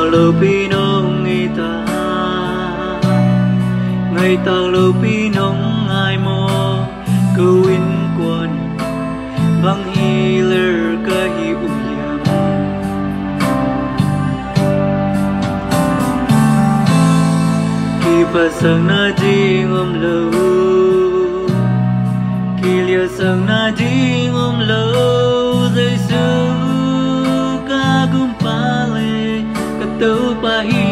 Lô pinong ita ngày tao lô pinong ai mo gawin kwan bang healer kahi uyam kipasang na ding lo kilia sang na ding lo Giêsu kagumpale tâu pa hi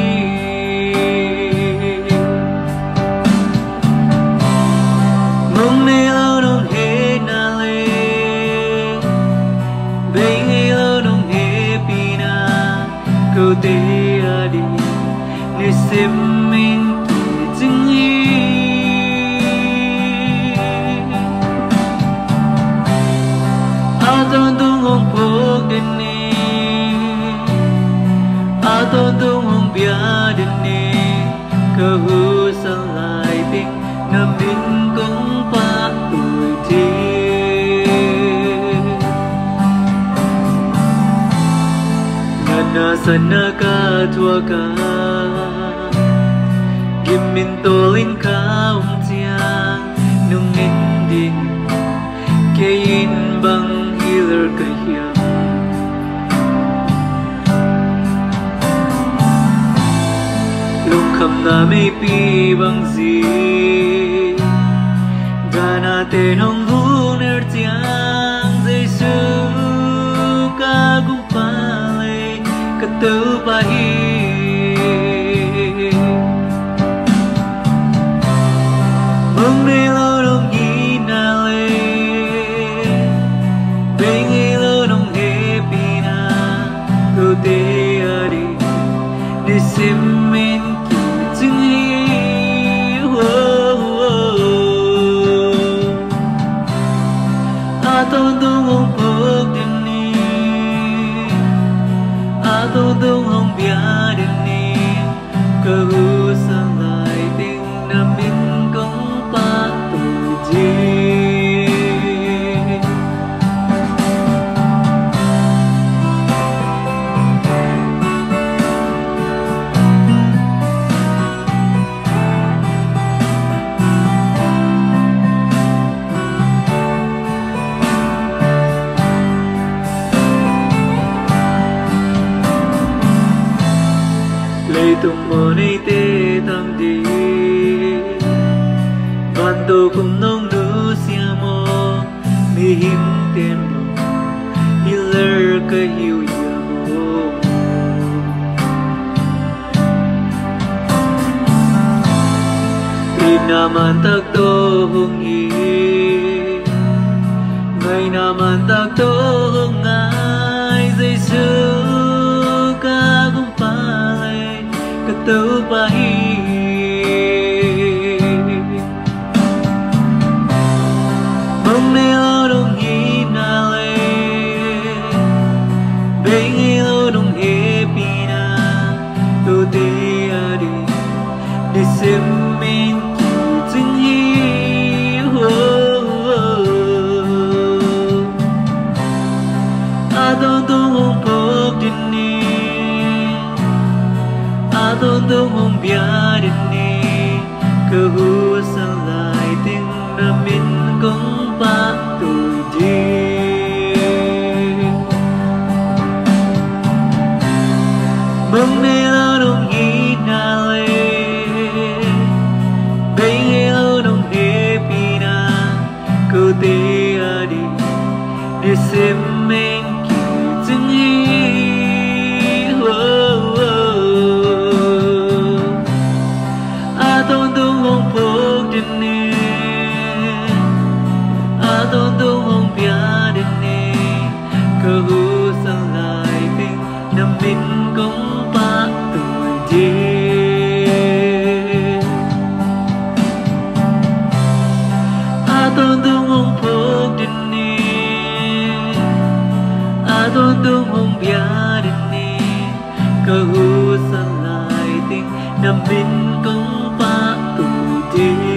mong ne lo dong he na le bay he lo dong he pina câu te adi ne sim min jing hi a ton tung hong phok den tôn tung hong bia đến nè cơ hu sang lại tiếng nằm bên công pha tuổi thi ngana sana ka thua ka kim min tô linh ka chiang nung in ding ke in bang healer ka hiam kham na me pi bang zi gana te nong vu ner tiang Giêsu ka gung pa le ka tâu pa hi mong ne lo dong hi na le beng e lo dong he pi na ko te ari ni sim min tôn tung hong phok den ni a tôn tung hong bia den ni cơ hu sang lại tiếng nam min công pa tuổi ji tung mơ này tê tam đi ban tô cùng nông nữ xia mô mi him tiền mô healer cơ hiu ya mô inaman tak to hong hi ngày naman tak to hong ai Giêsu ka gung pa tâu pa hi mong ne lo dong hi na le bay nghe lo dong he pina câu te adi để xem men jing hi a don tung hong phok din ni tôn tung hong bia đến nè cơ hu sang lại tiếng nam min công pa tuổi thi mong ne lo dong hi na le bay nghe lo dong he pina câu te adi để xem men jing hi tôn tung hong phok den ni a tôn tung hong bia den ni cơ hu sang lại tiếng nam min công pa tuổi thi a tôn tung hong phok den ni tôn tung hồng bia đến nè cơ hu sa lại tình nằm bên công pa tù thế